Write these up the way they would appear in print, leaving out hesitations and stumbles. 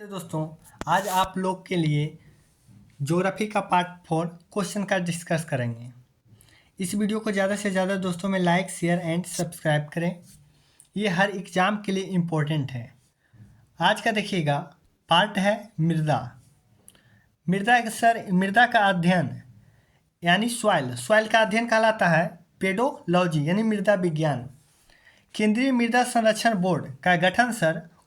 तो दोस्तों, आज आप लोग के लिए ज्योग्राफी का पार्ट 4 क्वेश्चन का डिस्कस करेंगे। इस वीडियो को ज़्यादा से ज़्यादा दोस्तों में लाइक शेयर एंड सब्सक्राइब करें। ये हर एग्ज़ाम के लिए इम्पोर्टेंट है। आज का देखिएगा पार्ट है मृदा। मृदा का अध्ययन यानी सॉइल का अध्ययन कहलाता है पेडोलॉजी यानी मृदा विज्ञान। केंद्रीय मृदा संरक्षण बोर्ड का गठन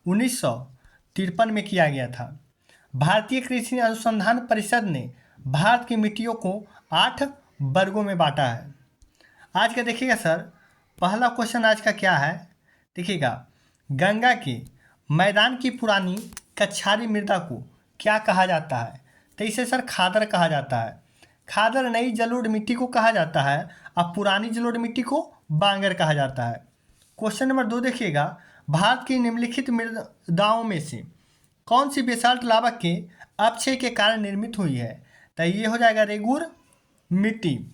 1953 में किया गया था। भारतीय कृषि अनुसंधान परिषद ने भारत की मिट्टियों को 8 वर्गों में बांटा है। आज का देखिएगा सर, पहला क्वेश्चन आज का क्या है, देखिएगा गंगा के मैदान की पुरानी कछारी मृदा को क्या कहा जाता है? तो इसे सर खादर कहा जाता है। खादर नई जलोढ़ मिट्टी को कहा जाता है और पुरानी जलोढ़ मिट्टी को बांगर कहा जाता है। क्वेश्चन नंबर 2 देखिएगा, भारत की निम्नलिखित मृदाओं में से कौन सी बेसाल्ट लावा के अपक्षय के कारण निर्मित हुई है? तो ये हो जाएगा रेगूर मिट्टी।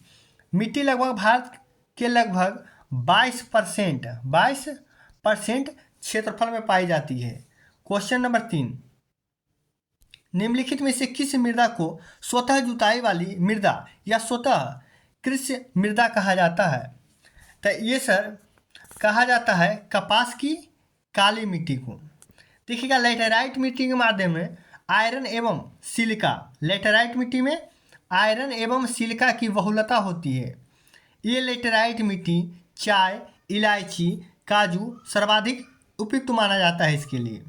मिट्टी लगभग भारत के लगभग 22% क्षेत्रफल में पाई जाती है। क्वेश्चन नंबर 3, निम्नलिखित में से किस मृदा को स्वतः जुताई वाली मृदा या स्वतः कृषि मृदा कहा जाता है? तो ये सर कहा जाता है कपास की काली मिट्टी को। देखिएगा लैटेराइट मिट्टी के माध्यम में आयरन एवं सिलिका, लैटेराइट मिट्टी में आयरन एवं सिलिका की बहुलता होती है। ये लैटेराइट मिट्टी चाय, इलायची, काजू सर्वाधिक उपयुक्त माना जाता है इसके लिए।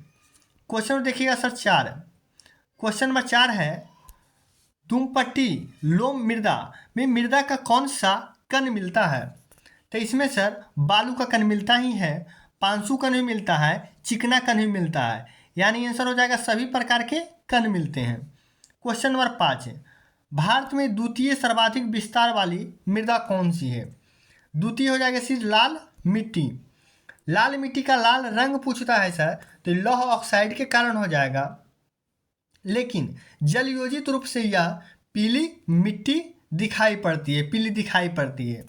क्वेश्चन देखिएगा सर 4, क्वेश्चन नंबर 4 है धूमपट्टी लोम मृदा में मृदा का कौन सा कण मिलता है? तो इसमें सर बालू का कण मिलता ही है, पांसु कण भी मिलता है, चिकना कण भी मिलता है, यानी आंसर हो जाएगा सभी प्रकार के कण मिलते हैं। क्वेश्चन नंबर 5 है भारत में द्वितीय सर्वाधिक विस्तार वाली मृदा कौन सी है? द्वितीय हो जाएगा सिर्फ लाल मिट्टी। लाल मिट्टी का लाल रंग पूछता है सर तो लौह ऑक्साइड के कारण हो जाएगा, लेकिन जल योजित रूप से यह पीली मिट्टी दिखाई पड़ती है, पीली दिखाई पड़ती है।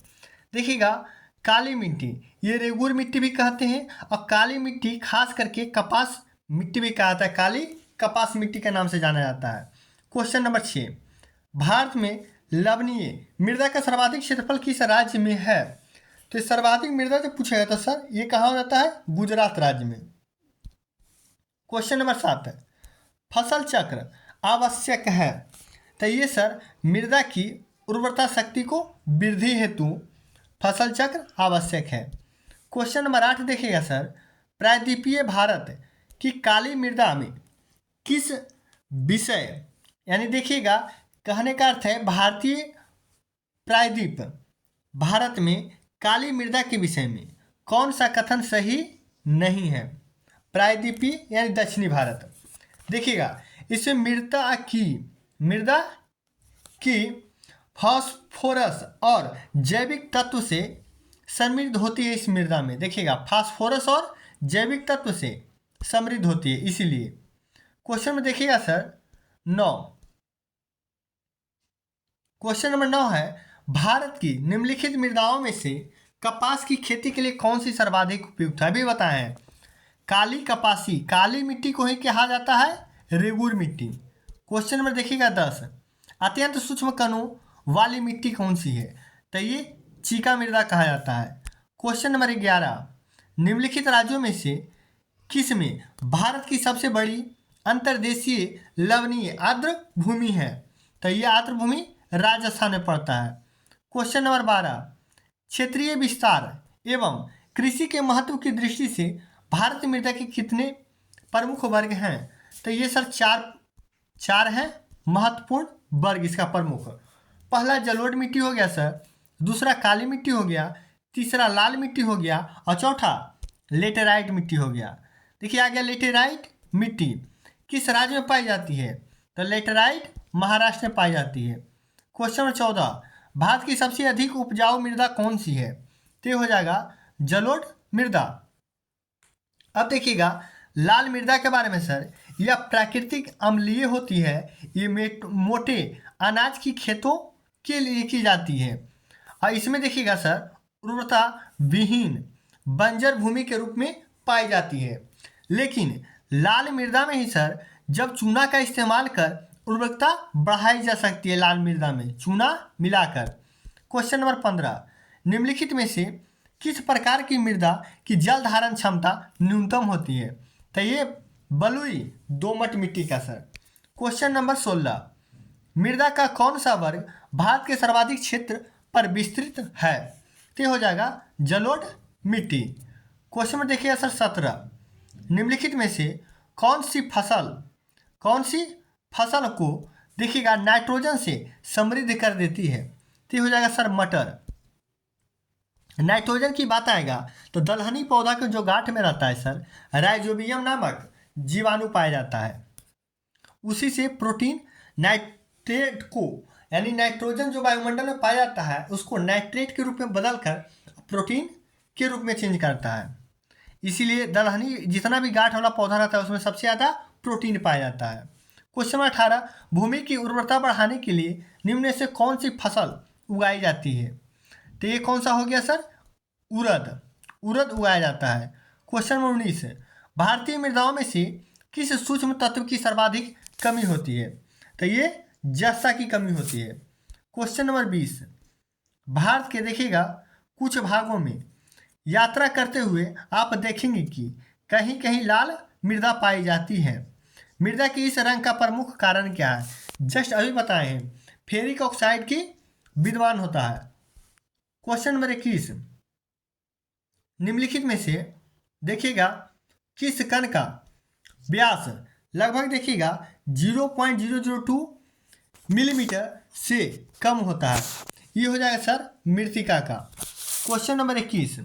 देखिएगा काली मिट्टी, ये रेगुर मिट्टी भी कहते हैं और काली मिट्टी खास करके कपास मिट्टी भी कहा जाता है, काली कपास मिट्टी के नाम से जाना जाता है। क्वेश्चन नंबर 6, भारत में लवणीय मृदा का सर्वाधिक क्षेत्रफल किस राज्य में है? तो सर्वाधिक मृदा जो पूछा गया था सर ये कहाँ हो जाता है? गुजरात राज्य में। क्वेश्चन नंबर 7 है फसल चक्र आवश्यक है? तो ये सर मृदा की उर्वरता शक्ति को वृद्धि हेतु फसल चक्र आवश्यक है। क्वेश्चन नंबर 8 देखिएगा सर, प्रायद्वीपीय भारत की काली मृदा में किस विषय, यानी देखिएगा कहने का अर्थ है भारतीय प्रायद्वीप भारत में काली मृदा के विषय में कौन सा कथन सही नहीं है? प्रायद्वीपीय यानी दक्षिणी भारत। देखिएगा इसमें मृदा की फास्फोरस और जैविक तत्व से समृद्ध होती है। इस मृदा में देखिएगा फास्फोरस और जैविक तत्व से समृद्ध होती है, इसीलिए। क्वेश्चन में देखिएगा सर 9, क्वेश्चन नंबर 9 है भारत की निम्नलिखित मृदाओं में से कपास की खेती के लिए कौन सी सर्वाधिक उपयुक्त है? अभी बताए हैं काली कपासी, काली मिट्टी को ही कहा जाता है रेगुर मिट्टी। क्वेश्चन नंबर देखिएगा 10, अत्यंत सूक्ष्म कणों वाली मिट्टी कौन सी है? तो ये चीका मृदा कहा जाता है। क्वेश्चन नंबर 11, निम्नलिखित राज्यों में से किस में भारत की सबसे बड़ी अंतर्देशीय लवणीय आर्द्र भूमि है? तो ये आर्द्र भूमि राजस्थान में पड़ता है। क्वेश्चन नंबर 12, क्षेत्रीय विस्तार एवं कृषि के महत्व की दृष्टि से भारतीय मृदा के कितने प्रमुख वर्ग हैं? तो ये सर चार हैं महत्वपूर्ण वर्ग इसका प्रमुख। पहला जलोढ़ मिट्टी हो गया सर, दूसरा काली मिट्टी हो गया, तीसरा लाल मिट्टी हो गया और चौथा लेटेराइट मिट्टी हो गया। देखिए आ गया लेटेराइट मिट्टी किस राज्य में पाई जाती है? तो लेटेराइट महाराष्ट्र में पाई जाती है। क्वेश्चन नंबर 14, भारत की सबसे अधिक उपजाऊ मृदा कौन सी है? तो ये हो जाएगा जलोढ़ मृदा। अब देखिएगा लाल मृदा के बारे में सर, यह प्राकृतिक अम्लीय होती है, ये मोटे अनाज की खेतों के लिए की जाती है और इसमें देखिएगा सर उर्वरता विहीन बंजर भूमि के रूप में पाई जाती है। लेकिन लाल मृदा में ही सर जब चूना का इस्तेमाल कर उर्वरकता बढ़ाई जा सकती है लाल मृदा में चूना मिलाकर। क्वेश्चन नंबर 15, निम्नलिखित में से किस प्रकार की मृदा की जल धारण क्षमता न्यूनतम होती है? तो ये बलुई दोमट मिट्टी का सर। क्वेश्चन नंबर 16, मृदा का कौन सा वर्ग भारत के सर्वाधिक क्षेत्र पर विस्तृत है? तो हो जाएगा जलोढ़ मिट्टी। क्वेश्चन में देखिएगा सर 17, निम्नलिखित में से कौन सी फसल को देखिएगा नाइट्रोजन से समृद्ध कर देती है? तो हो जाएगा सर मटर। नाइट्रोजन की बात आएगा तो दलहनी पौधा के जो गांठ में रहता है सर राइजोबियम नामक जीवाणु पाया जाता है, उसी से प्रोटीन नाइट्रेट को यानी नाइट्रोजन जो वायुमंडल में पाया जाता है उसको नाइट्रेट के रूप में बदलकर प्रोटीन के रूप में चेंज करता है। इसीलिए दलहनी जितना भी गांठ वाला पौधा रहता है उसमें सबसे ज़्यादा प्रोटीन पाया जाता है। क्वेश्चन नंबर 18, भूमि की उर्वरता बढ़ाने के लिए निम्न में से कौन सी फसल उगाई जाती है? तो ये कौन सा हो गया सर? उड़द उगाया जाता है। क्वेश्चन नंबर 19, भारतीय मृदाओं में से किस सूक्ष्म तत्व की सर्वाधिक कमी होती है? तो ये जस्ता की कमी होती है। क्वेश्चन नंबर 20, भारत के देखिएगा कुछ भागों में यात्रा करते हुए आप देखेंगे कि कहीं कहीं लाल मृदा पाई जाती है। मृदा के इस रंग का प्रमुख कारण क्या है? जस्ट अभी बताए हैं, फेरिक ऑक्साइड की विद्यमान होता है। क्वेश्चन नंबर 21, निम्नलिखित में से देखिएगा किस कण का व्यास लगभग देखिएगा 0.002 मिलीमीटर से कम होता है? ये हो जाएगा सर मृत्तिका का। क्वेश्चन नंबर 21,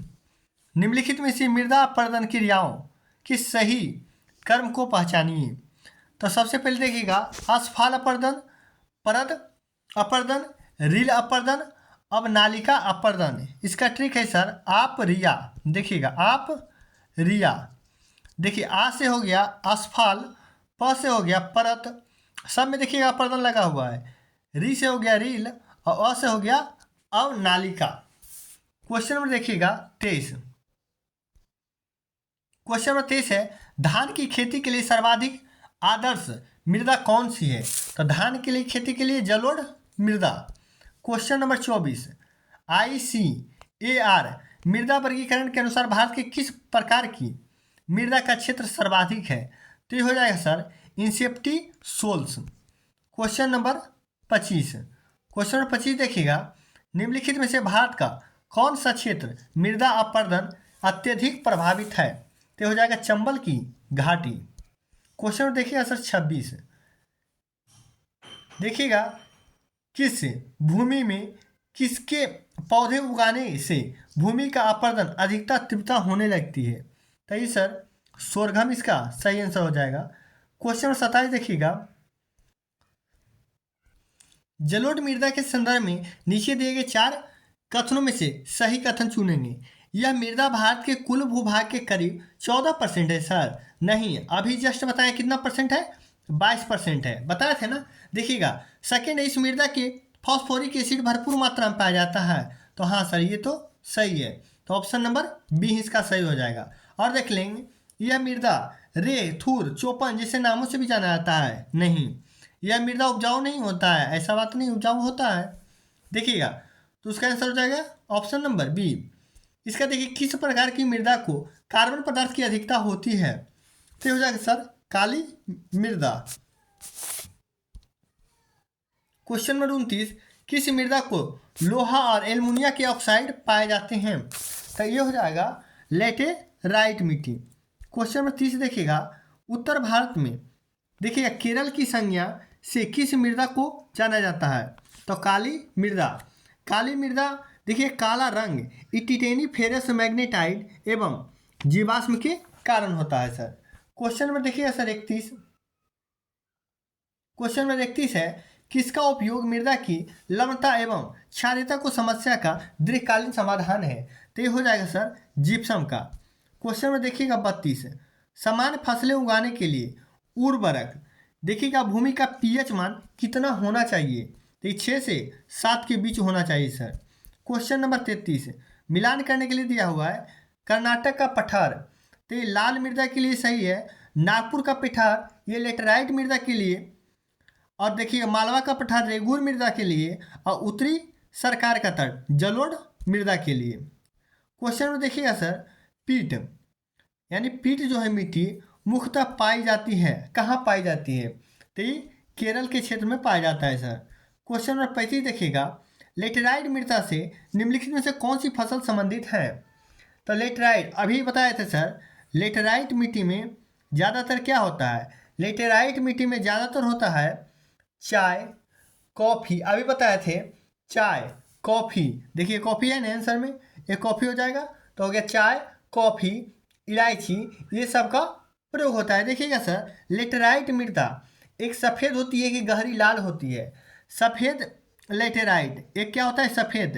निम्नलिखित में से मृदा अपर्दन क्रियाओं के सही क्रम को पहचानिए। तो सबसे पहले देखिएगा असफल अपर्दन, परद अपर्दन, रील अपर्दन, अब नालिका अपर्दन। इसका ट्रिक है सर आप रिया। देखिएगा आप रिया, देखिए आ से हो गया असफल, प से हो गया परत, सब में देखिएगा अपर्दन लगा हुआ है, री से हो गया रील और अ से हो गया अब नालिका। क्वेश्चन नंबर देखिएगा 23, क्वेश्चन नंबर 23 है धान की खेती के लिए सर्वाधिक आदर्श मृदा कौन सी है? तो धान के लिए खेती के लिए जलोढ़ मृदा। क्वेश्चन नंबर 24, ICAR मृदा वर्गीकरण के अनुसार भारत के किस प्रकार की मृदा का क्षेत्र सर्वाधिक है? तो ये हो जाएगा sir inceptisols. Question number 25, question number 25 देखिएगा निम्नलिखित में से भारत का कौन सा क्षेत्र मृदा अपर्दन अत्यधिक प्रभावित है? तो हो जाएगा चंबल की घाटी। क्वेश्चन नंबर देखिएगा सर 26, देखिएगा किस भूमि में किसके पौधे उगाने से भूमि का अपर्दन अधिकता तीव्रता होने लगती है? तो ये सर सोरघम इसका सही आंसर हो जाएगा। क्वेश्चन नंबर 27 देखिएगा जलोढ़ मृदा के संदर्भ में नीचे दिए गए 4 कथनों में से सही कथन चुनेंगे। यह मृदा भारत के कुल भूभाग के करीब 14% है सर। नहीं, अभी जस्ट बताया कितना परसेंट है? 22% है, बताए थे ना। देखिएगा सेकेंड, इस मृदा के फॉस्फोरिक एसिड भरपूर मात्रा में पाया जाता है। तो हाँ सर ये तो सही है, तो ऑप्शन नंबर बी इसका सही हो जाएगा। और देख लेंगे यह मृदा रे, थूर, चौपन जैसे नामों से भी जाना जाता है? नहीं, यह मृदा उपजाऊ नहीं होता है, ऐसा बात नहीं, उपजाऊ होता है। देखिएगा तो उसका आंसर हो जाएगा ऑप्शन नंबर बी। इसका देखिए किस प्रकार की मृदा को कार्बन पदार्थ की अधिकता होती है? तो हो जाएगा सर काली मृदा। क्वेश्चन नंबर 29, किस मृदा को लोहा और एल्युमिनियम के ऑक्साइड पाए जाते हैं? तो ये हो जाएगा लेटेराइट मिट्टी। क्वेश्चन नंबर 30 देखिएगा उत्तर भारत में देखिएगा केरल की संज्ञा से किस मृदा को जाना जाता है? तो काली मृदा। काली मृदा देखिए काला रंग टिटेनी फेरस मैग्नेटाइट एवं जीवाश्म के कारण होता है सर। क्वेश्चन नंबर देखिएगा सर 31, क्वेश्चन नंबर 31 है किसका उपयोग मृदा की लवणता एवं क्षारीयता को समस्या का दीर्घकालीन समाधान है? तो ये हो जाएगा सर जिप्सम का। क्वेश्चन में देखिएगा 32, समान फसलें उगाने के लिए उर्वरक देखिएगा भूमि का पीएच मान कितना होना चाहिए? तो ये 6 से 7 के बीच होना चाहिए सर। क्वेश्चन नंबर 33, मिलान करने के लिए दिया हुआ है कर्नाटक का पठार, तो ये लाल मृदा के लिए सही है, नागपुर का पठार ये लेटेराइट मृदा के लिए, और देखिए मालवा का पठार रेगूर मृदा के लिए, और उत्तरी सरकार का तट जलोढ़ मृदा के लिए। क्वेश्चन में देखिएगा सर, पीट यानी पीट जो है मिट्टी मुख्यतः पाई जाती है, कहाँ पाई जाती है? तो ये केरल के क्षेत्र में पाया जाता है सर। क्वेश्चन नंबर 35 देखिएगा, लेटेराइट मृदा से निम्नलिखित में से कौन सी फसल संबंधित है? तो लेटेराइट अभी बताए थे सर, लेटेराइट मिट्टी में ज़्यादातर क्या होता है? लेटेराइट मिट्टी में ज़्यादातर होता है चाय, कॉफ़ी, अभी बताए थे चाय, कॉफ़ी, देखिए कॉफ़ी है ना आंसर में, ये कॉफ़ी हो जाएगा, तो हो गया चाय, कॉफ़ी, इलायची, ये सब का प्रयोग होता है। देखिएगा सर, लेटेराइट मृदा एक सफ़ेद होती है कि गहरी लाल होती है? सफ़ेद लेटेराइट एक क्या होता है सफ़ेद,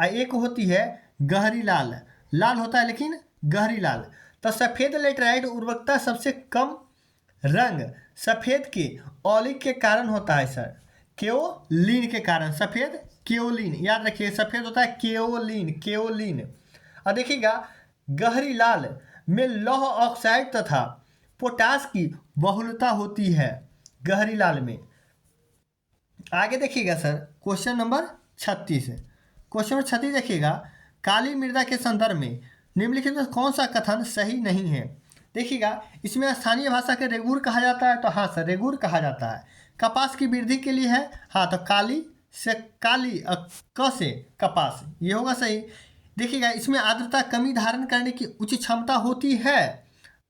और एक होती है गहरी लाल, लाल होता है लेकिन गहरी लाल। तो सफ़ेद लेटेराइट उर्वरकता सबसे कम रंग सफ़ेद के ऑलिक के कारण होता है सर, केओलिन के कारण, सफ़ेद केओलिन, याद रखिए सफ़ेद होता है केओलिन, केओलिन। और देखिएगा गहरी लाल में लौह ऑक्साइड तथा पोटास की बहुलता होती है गहरी लाल में। आगे देखिएगा sir, question number 36, question number 36 देखिएगा, काली मृदा के संदर्भ में निम्नलिखित में कौन सा कथन सही नहीं है? देखिएगा इसमें स्थानीय भाषा के रेगूर कहा जाता है, तो हाँ सर रेगूर कहा जाता है। कपास की वृद्धि के लिए है, हाँ तो काली से काली, क से कपास, ये होगा सही। देखिएगा इसमें आर्द्रता कमी धारण करने की उच्च क्षमता होती है,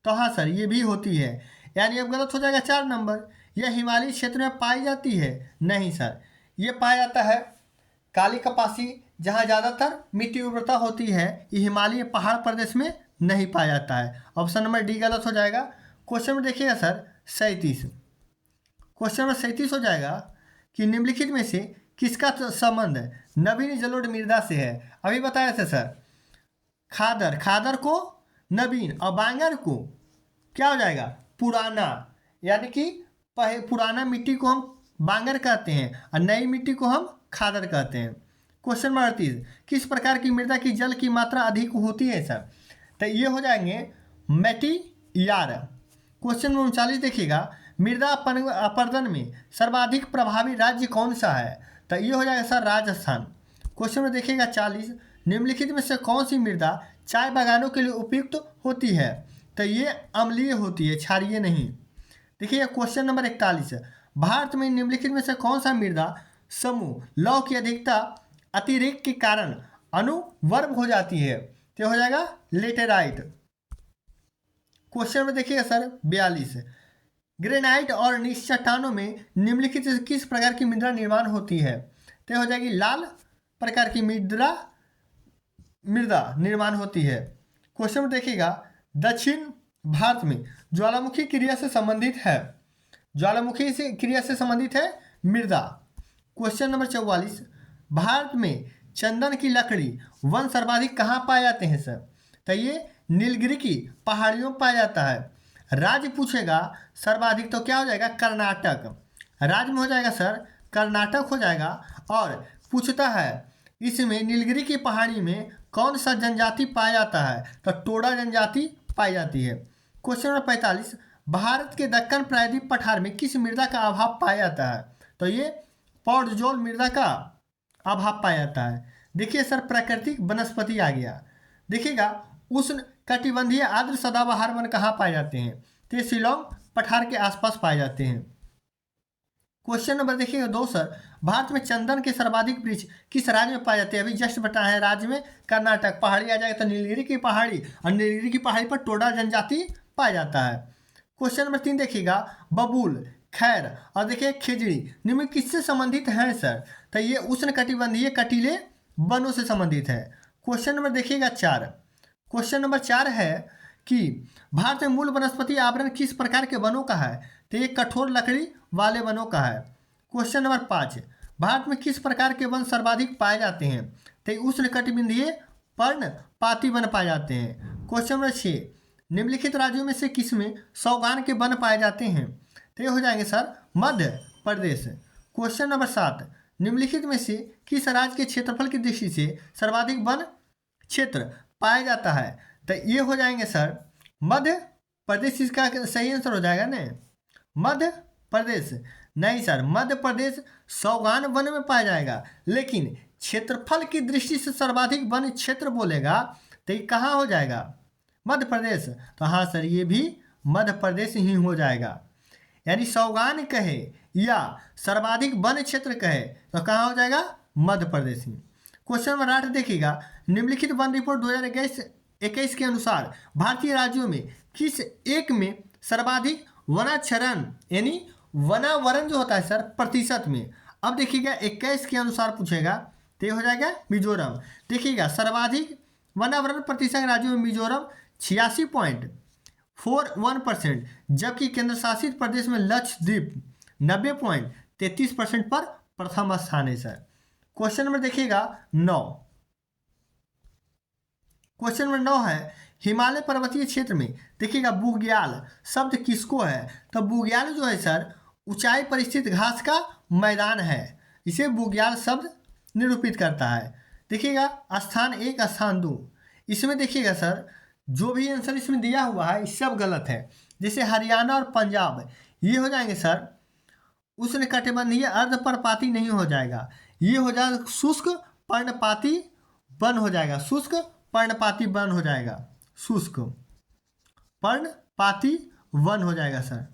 तो हाँ सर ये भी होती है, यानी अब गलत हो जाएगा 4 नंबर। यह हिमालयी क्षेत्र में पाई जाती है, नहीं सर, ये पाया जाता है काली कपासी जहाँ ज़्यादातर मिट्टी उर्वरता होती है, ये हिमालय पहाड़ प्रदेश में नहीं पाया जाता है। ऑप्शन नंबर डी गलत हो जाएगा। क्वेश्चन में देखिएगा सर 37, क्वेश्चन नंबर 37 हो जाएगा कि निम्नलिखित में से किसका संबंध नवीन जलोढ़ मृदा से है? अभी बताया था सर, खादर, खादर को नवीन और बांगर को क्या हो जाएगा पुराना, यानी कि पुराना मिट्टी को हम बांगर कहते हैं और नई मिट्टी को हम खादर कहते हैं। क्वेश्चन नंबर 38, किस प्रकार की मृदा की जल की मात्रा अधिक होती है सर? तो ये हो जाएंगे मेटियार। क्वेश्चन नंबर 39 देखिएगा, मृदा अपरदन में सर्वाधिक प्रभावी राज्य कौन सा है? तो ये हो जाएगा सर राजस्थान। क्वेश्चन में देखिएगा 40, निम्नलिखित में से कौन सी मृदा चाय बागानों के लिए उपयुक्त होती है? तो ये अम्लीय होती है, क्षारीय नहीं। देखिए क्वेश्चन नंबर 41, भारत में निम्नलिखित में से कौन सा मृदा समूह लौह की अधिकता अतिरेक के कारण अनुवर्ग हो जाती है? तो हो जाएगा लेटेराइट। क्वेश्चन में देखिएगा सर 42, ग्रेनाइट और नीच चट्टानों में निम्नलिखित से किस प्रकार की मृदा निर्माण होती है? तो हो जाएगी लाल प्रकार की मृदा निर्माण होती है। क्वेश्चन में देखिएगा, दक्षिण भारत में ज्वालामुखी क्रिया से संबंधित है, ज्वालामुखी से क्रिया से संबंधित है मृदा। क्वेश्चन नंबर 44, भारत में चंदन की लकड़ी वन सर्वाधिक कहाँ पाए जाते हैं सर? तो ये नीलगिरी की पहाड़ियों में पाया जाता है। राज्य पूछेगा सर्वाधिक तो क्या हो जाएगा कर्नाटक, राज्य में हो जाएगा सर कर्नाटक हो जाएगा। और पूछता है इसमें नीलगिरी की पहाड़ी में कौन सा जनजाति पाया जाता है? तो टोडा जनजाति पाई जाती है। क्वेश्चन नंबर 45, भारत के दक्कन प्रायद्वीप पठार में किस मृदा का अभाव पाया जाता है? तो ये पौडजोल मृदा का अभाव पाया जाता है। देखिए सर प्राकृतिक वनस्पति आ गया। देखिएगा उष्ण कटिबंधीय आर्द्र सदाबहार वन कहाँ पाए जाते हैं? तो ये शिलोंग पठार के आसपास पाए जाते हैं। क्वेश्चन नंबर देखिएगा 2 सर, भारत में चंदन के सर्वाधिक वृक्ष किस राज्य में पाए जाते हैं? अभी जस्ट बताया है राज्य में कर्नाटक, पहाड़ी आ जाएगा तो नीलगिरी की पहाड़ी, और नीलगिरी की पहाड़ी पर टोडा जनजाति पाया जाता है। क्वेश्चन नंबर 3 देखिएगा, बबूल, खैर और देखिए खिजड़ी निम्न किससे संबंधित हैं सर? तो ये उष्ण कटिबंधीय कटीले वनों से संबंधित है। क्वेश्चन नंबर देखिएगा 4, क्वेश्चन नंबर 4 है कि भारत में मूल वनस्पति आवरण किस प्रकार के वनों का है? तो ये कठोर लकड़ी वाले वनों का है। क्वेश्चन नंबर 5, भारत में किस प्रकार के वन सर्वाधिक पाए जाते हैं? तो उष्ण कटिबंधीय पर्णपाती वन पाए जाते हैं। क्वेश्चन नंबर 6, निम्नलिखित राज्यों में से किस में सौगान के वन पाए जाते हैं? तो ये हो जाएंगे sir Madhya Pradesh. Question number 7, निम्नलिखित में से किस राज्य के क्षेत्रफल की दृष्टि से सर्वाधिक वन क्षेत्र पाया जाता है? तो ये हो जाएंगे सर मध्य प्रदेश इसका सही आंसर हो जाएगा ना। मध्य प्रदेश नहीं सर, मध्य प्रदेश सौगान वन में पाया जाएगा, लेकिन क्षेत्रफल की दृष्टि से सर्वाधिक वन क्षेत्र बोलेगा तो ये कहाँ हो जाएगा? मध्य प्रदेश। तो हाँ सर, ये भी मध्य प्रदेश ही हो जाएगा। यानी सौगान कहे या सर्वाधिक वन क्षेत्र कहे तो कहाँ हो जाएगा? मध्य प्रदेश ही। क्वेश्चन नंबर 8 देखिएगा, निम्नलिखित वन रिपोर्ट 2021 के अनुसार भारतीय राज्यों में किस एक में सर्वाधिक वनाक्षरण यानी वनावरण जो होता है सर प्रतिशत में? अब देखिएगा 21 के अनुसार पूछेगा तो ये हो जाएगा मिजोरम। देखिएगा सर्वाधिक वनावरण प्रतिशत राज्यों में मिजोरम 86.41%, जबकि केंद्र शासित प्रदेश में लक्षद्वीप 90.33% पर प्रथम स्थान है सर। क्वेश्चन नंबर देखिएगा 9। क्वेश्चन नंबर 9 है, हिमालय पर्वतीय क्षेत्र में देखिएगा बुग्याल शब्द किसको है? तो बुग्याल जो है सर ऊंचाई पर स्थित घास का मैदान है, इसे बुग्याल शब्द निरूपित करता है। देखिएगा स्थान 1 स्थान 2, इसमें देखिएगा सर जो भी आंसर इसमें दिया हुआ है सब गलत है। जैसे हरियाणा और पंजाब ये हो जाएंगे सर उष्णकटिबंधीय अर्धपर्णपाती नहीं हो जाएगा, ये हो जाएगा शुष्क पर्णपाती वन हो जाएगा, शुष्क पर्णपाती वन हो जाएगा, शुष्क पर्णपाती वन हो जाएगा सर।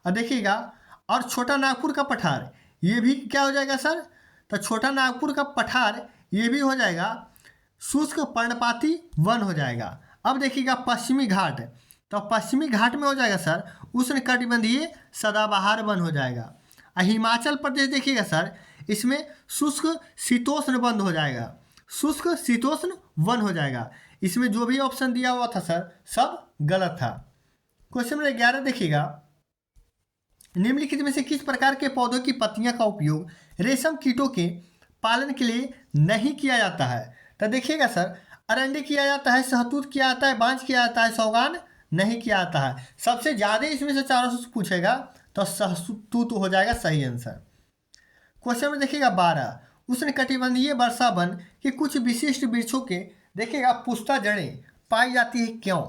अब देखिएगा और छोटा नागपुर का पठार ये भी क्या हो जाएगा सर? तो छोटा नागपुर का पठार ये भी हो जाएगा शुष्क पर्णपाती वन हो जाएगा। अब देखिएगा पश्चिमी घाट, तो पश्चिमी घाट में हो जाएगा सर उष्णकटिबंधीय सदाबहार वन हो जाएगा। हिमाचल प्रदेश देखिएगा सर इसमें शुष्क शीतोष्ण वन हो जाएगा, शुष्क शीतोष्ण वन हो जाएगा। इसमें जो भी ऑप्शन दिया हुआ था सर सब गलत था। क्वेश्चन नंबर 11 देखिएगा, निम्नलिखित में से किस प्रकार के पौधों की पत्तियां का उपयोग रेशम कीटों के पालन के लिए नहीं किया जाता है? तो देखिएगा सर अरंडी किया जाता है, सहतूत किया जाता है, बांज किया जाता है, सौगान नहीं किया जाता है। सबसे ज़्यादा इसमें से चारों से पूछेगा तो सहतूत हो जाएगा सही आंसर। क्वेश्चन में देखिएगा 12, उष्णकटिबंधीय वर्षा वन के कुछ विशिष्ट वृक्षों के देखिएगा पुष्टा जड़ें पाई जाती है क्यों?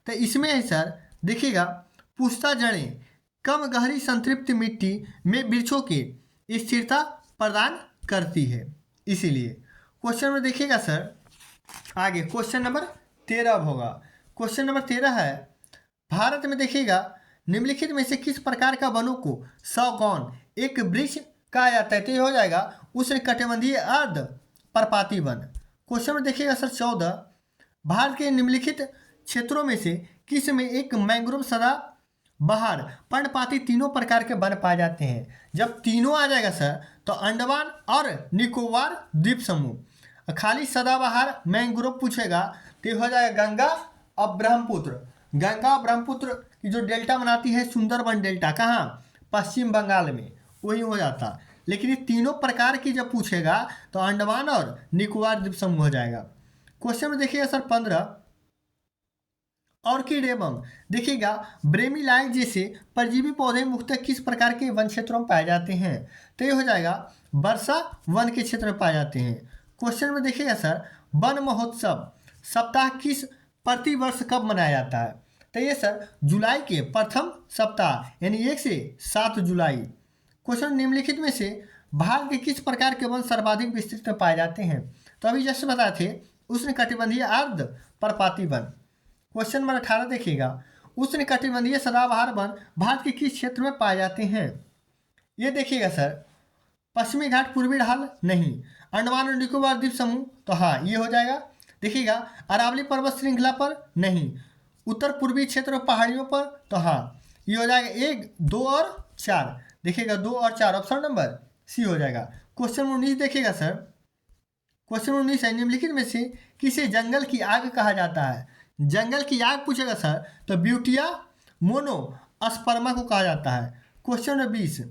तो इसमें है सर देखिएगा पुष्टा जड़ें कम गहरी संतृप्त मिट्टी में वृक्षों की स्थिरता प्रदान करती है, इसीलिए। क्वेश्चन में देखिएगा सर आगे क्वेश्चन नंबर 13 होगा। क्वेश्चन नंबर 13 है, भारत में देखिएगा निम्नलिखित में से किस प्रकार का वनों को सौगौन एक वृक्ष कहा जाता है? तो ये हो जाएगा उष्णकटिबंधीय अर्ध पर्णपाती वन। क्वेश्चन में देखिएगा सर 14, भारत के निम्नलिखित क्षेत्रों में से किस में एक मैंग्रोव सदा बहार पर्णपाती तीनों प्रकार के वन पाए जाते हैं? जब तीनों आ जाएगा सर तो अंडमान और निकोबार द्वीप समूह। खाली सदाबहार मैंग्रोव पूछेगा तो हो जाएगा गंगा और ब्रह्मपुत्र। गंगा और ब्रह्मपुत्र की जो डेल्टा बनाती है सुंदरबन डेल्टा, कहाँ? पश्चिम बंगाल में, वही हो जाता। लेकिन ये तीनों प्रकार की जब पूछेगा तो अंडमान और निकोबार द्वीप समूह हो जाएगा। क्वेश्चन में देखिएगा सर 15, ऑर्किड एवं देखिएगा ब्रेमीलाइट जैसे परजीवी पौधे मुख्यतः किस प्रकार के वन क्षेत्रों में पाए जाते हैं? तो ये हो जाएगा वर्षा वन के क्षेत्र में पाए जाते हैं। क्वेश्चन में देखिएगा सर वन महोत्सव सप्ताह किस प्रतिवर्ष कब मनाया जाता है? तो ये सर जुलाई के प्रथम सप्ताह यानी 1 से 7 जुलाई। क्वेश्चन निम्नलिखित में से भारत के किस प्रकार के वन सर्वाधिक विस्तृत में पाए जाते हैं? तो अभी जैसे बताए थे उष्णकटिबंधीय अर्ध पर्णपाती वन। क्वेश्चन नंबर 18 देखिएगा, उष्णकटिबंधीय सदाबहार वन भारत के किस क्षेत्र में पाए जाते हैं? ये देखिएगा सर पश्चिमी घाट पूर्वी ढाल नहीं, अंडमान और निकोबार द्वीप समूह तो हाँ ये हो जाएगा। देखिएगा अरावली पर्वत श्रृंखला पर नहीं, उत्तर पूर्वी क्षेत्र पहाड़ियों पर तो हाँ ये हो जाएगा 1, 2 और 4। देखिएगा 2 और 4 ऑप्शन नंबर सी हो जाएगा। क्वेश्चन 19 देखिएगा सर, क्वेश्चन 19 है निम्नलिखित में से किसे जंगल की आग कहा जाता है? जंगल की आग पूछेगा सर तो ब्यूटिया मोनोस्पर्मा को कहा जाता है। क्वेश्चन नंबर 20,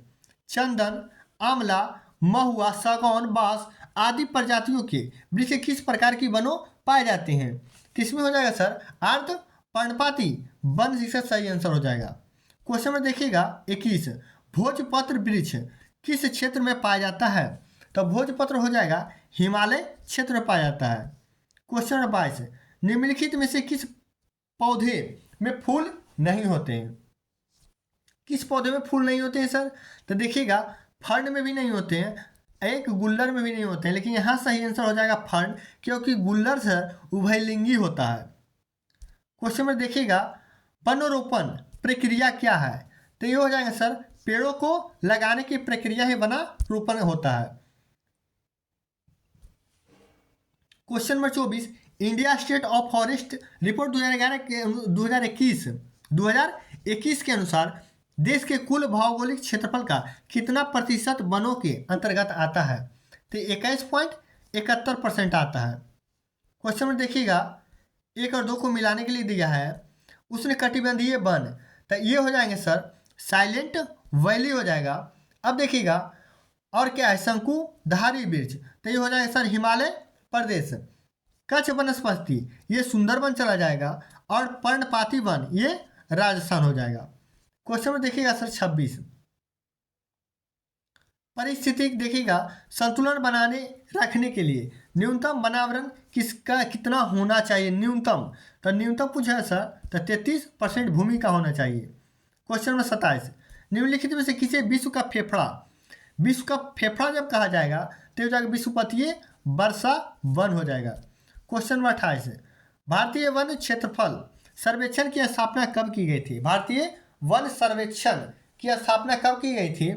चंदन, आंवला, महुआ, सागौन, बांस आदि प्रजातियों के वृक्ष किस प्रकार की वनों पाए जाते हैं? किसमें हो जाएगा सर अर्ध पर्णपाती वन जिसका सही आंसर हो जाएगा। क्वेश्चन में देखिएगा 21, भोजपत्र वृक्ष किस क्षेत्र में पाया जाता है? तो भोजपत्र हो जाएगा हिमालय क्षेत्र में पाया जाता है। क्वेश्चन नंबर 22, निम्नलिखित में से किस पौधे में फूल नहीं होते हैं। किस पौधे में फूल नहीं होते हैं सर? तो देखिएगा फर्न में भी नहीं होते हैं, एक गुल्लर में भी नहीं होते हैं, लेकिन यहाँ सही आंसर हो जाएगा फर्न, क्योंकि गुल्लर सर उभयलिंगी होता है। क्वेश्चन में देखिएगा वनरोपण प्रक्रिया क्या है? तो ये हो जाएगा सर पेड़ों को लगाने की प्रक्रिया ही वनारोपण होता है। Question number 24, India state of forest report 2021 के अनुसार देश के कुल भौगोलिक क्षेत्रफल का कितना प्रतिशत वनों के अंतर्गत आता है? तो 21.71% आता है। क्वेश्चन में देखिएगा 1 और 2 को मिलाने के लिए दिया है उष्णकटिबंधीय वन, तो ये हो जाएंगे सर साइलेंट वैली हो जाएगा। अब देखिएगा और क्या है, शंकुधारी वृक्ष, तो ये हो जाएगा सर हिमालय प्रदेश। कच्छ वनस्पति ये सुंदरबन चला जाएगा, और पर्णपाती वन ये राजस्थान हो जाएगा। क्वेश्चन में देखिएगा सर 26, परिस्थितिक देखिएगा संतुलन बनाने रखने के लिए न्यूनतम वनावरण किसका कितना होना चाहिए? न्यूनतम, तो न्यूनतम पूछा है सर तो 33% भूमि का होना चाहिए। क्वेश्चन नंबर 27, निम्नलिखित में से किसे विश्व का फेफड़ा जब कहा जाएगा तो हो जाएगा विश्वपतीय वर्षा वन हो जाएगा। क्वेश्चन नंबर 28, भारतीय वन क्षेत्रफल सर्वेक्षण की स्थापना कब की गई थी? भारतीय वन सर्वेक्षण की स्थापना कब की गई थी?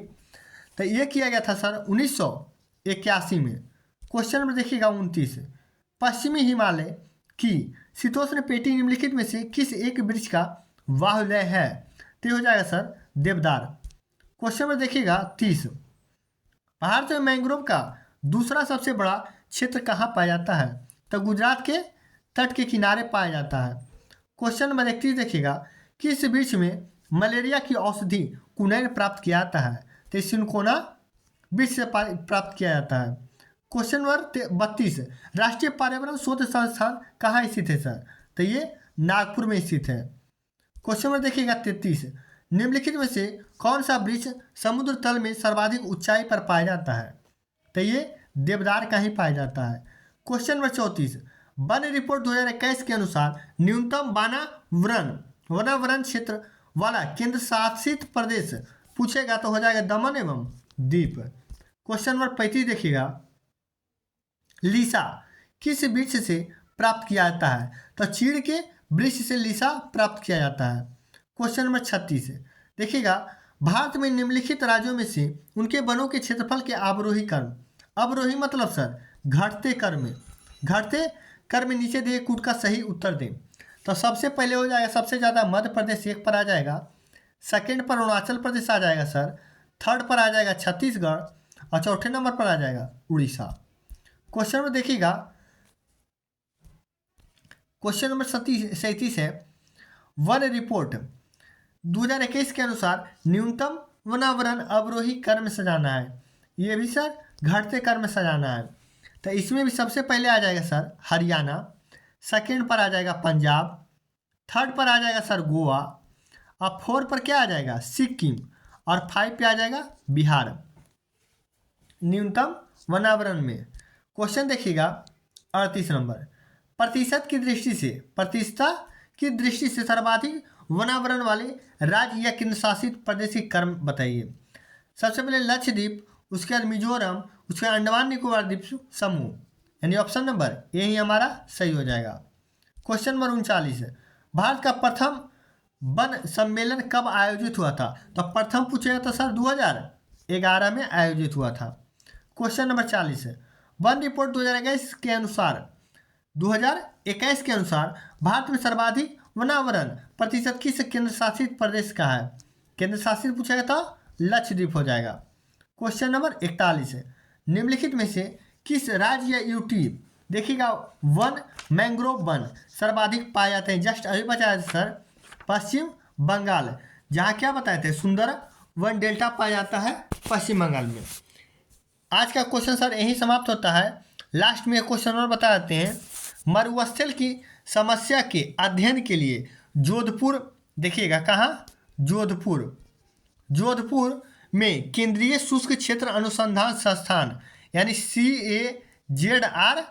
तो ये किया गया था सर 1981 में। क्वेश्चन नंबर देखिएगा 29, पश्चिमी हिमालय की शीतोष्ण पेटी निम्नलिखित में से किस एक वृक्ष का बाहुल्य है? तो हो जाएगा सर देवदार। क्वेश्चन नंबर देखिएगा 30, भारत में मैंग्रोव का दूसरा सबसे बड़ा क्षेत्र कहाँ पाया जाता है? तो गुजरात के तट के किनारे पाया जाता है। क्वेश्चन नंबर 31 देखिएगा किस वृक्ष में मलेरिया की औषधि कुनैन प्राप्त किया जाता है? तो सिनकोना वृक्ष से प्राप्त किया जाता है। क्वेश्चन नंबर 32, राष्ट्रीय पर्यावरण शोध संस्थान कहाँ स्थित है सर? तो ये नागपुर में स्थित है। क्वेश्चन नंबर देखिएगा 33, निम्नलिखित में से कौन सा वृक्ष समुद्र तल में सर्वाधिक ऊंचाई पर पाया जाता है? तो ये देवदार का ही पाया जाता है। क्वेश्चन नंबर 34, वन रिपोर्ट 2021 के अनुसार न्यूनतम वनावरण क्षेत्र वाला केंद्र शासित प्रदेश पूछेगा तो हो जाएगा दमन एवं दीप। क्वेश्चन नंबर 35 देखिएगा लीसा किस वृक्ष से प्राप्त किया जाता है? तो चीड़ के वृक्ष से लीसा प्राप्त किया जाता है। क्वेश्चन नंबर 36 देखिएगा भारत में निम्नलिखित राज्यों में से उनके वनों के क्षेत्रफल के अवरोही क्रम, अवरोही मतलब सर घटते क्रम में नीचे दिए कूट का सही उत्तर दें। तो सबसे पहले हो जाएगा सबसे ज़्यादा मध्य प्रदेश 1 पर आ जाएगा, सेकंड पर अरुणाचल प्रदेश आ जाएगा सर, थर्ड पर आ जाएगा छत्तीसगढ़, और चौथे नंबर पर आ जाएगा उड़ीसा। क्वेश्चन में देखिएगा क्वेश्चन नंबर 37 है वन रिपोर्ट 2021 के अनुसार न्यूनतम वनावरण अवरोही क्रम में सजाना है, ये भी सर घटते क्रम में सजाना है। तो इसमें भी सबसे पहले आ जाएगा सर हरियाणा, सेकंड पर आ जाएगा पंजाब, थर्ड पर आ जाएगा सर गोवा, और 4 पर क्या आ जाएगा सिक्किम, और 5 पे आ जाएगा बिहार न्यूनतम वनावरण में। क्वेश्चन देखिएगा 38 नंबर, प्रतिशत की दृष्टि से सर्वाधिक वनावरण वाले राज्य या केंद्र शासित प्रदेश के क्रम बताइए। सबसे पहले लक्षद्वीप, उसके बाद मिजोरम, उसके बाद अंडमान निकोबार द्वीप समूह, यानी ऑप्शन नंबर ए ही हमारा सही हो जाएगा। क्वेश्चन नंबर 39, भारत का प्रथम वन सम्मेलन कब आयोजित हुआ था? तो प्रथम पूछेगा तो सर 2011 में आयोजित हुआ था। क्वेश्चन नंबर 40, वन रिपोर्ट 2021 के अनुसार भारत में सर्वाधिक वनावरण प्रतिशत किस केंद्र शासित प्रदेश का है? केंद्र शासित पूछेगा तो लक्षद्वीप हो जाएगा। क्वेश्चन नंबर 41, निम्नलिखित में से किस राज्य या यूटी देखिएगा वन मैंग्रोव वन सर्वाधिक पाए जाते हैं? जस्ट अभी बताया सर पश्चिम बंगाल, जहाँ क्या बताए थे सुंदर वन डेल्टा पाया जाता है पश्चिम बंगाल में। आज का क्वेश्चन सर यही समाप्त होता है। लास्ट में एक क्वेश्चन और बता देते हैं, मरुस्थल की समस्या के अध्ययन के लिए जोधपुर देखिएगा कहाँ जोधपुर में केंद्रीय शुष्क क्षेत्र अनुसंधान संस्थान यानी CAZRI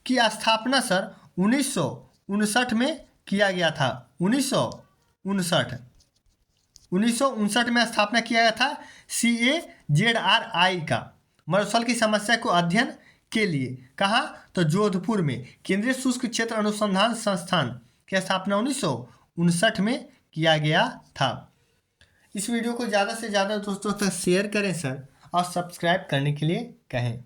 की स्थापना सर 1959 में किया गया था। 1959 में स्थापना किया गया था CAZRI का मरुस्थल की समस्या को अध्ययन के लिए। कहाँ? तो जोधपुर में केंद्रीय शुष्क क्षेत्र अनुसंधान संस्थान की स्थापना 1959 में किया गया था। इस वीडियो को ज़्यादा से ज़्यादा दोस्तों तक शेयर करें सर, और सब्सक्राइब करने के लिए कहें।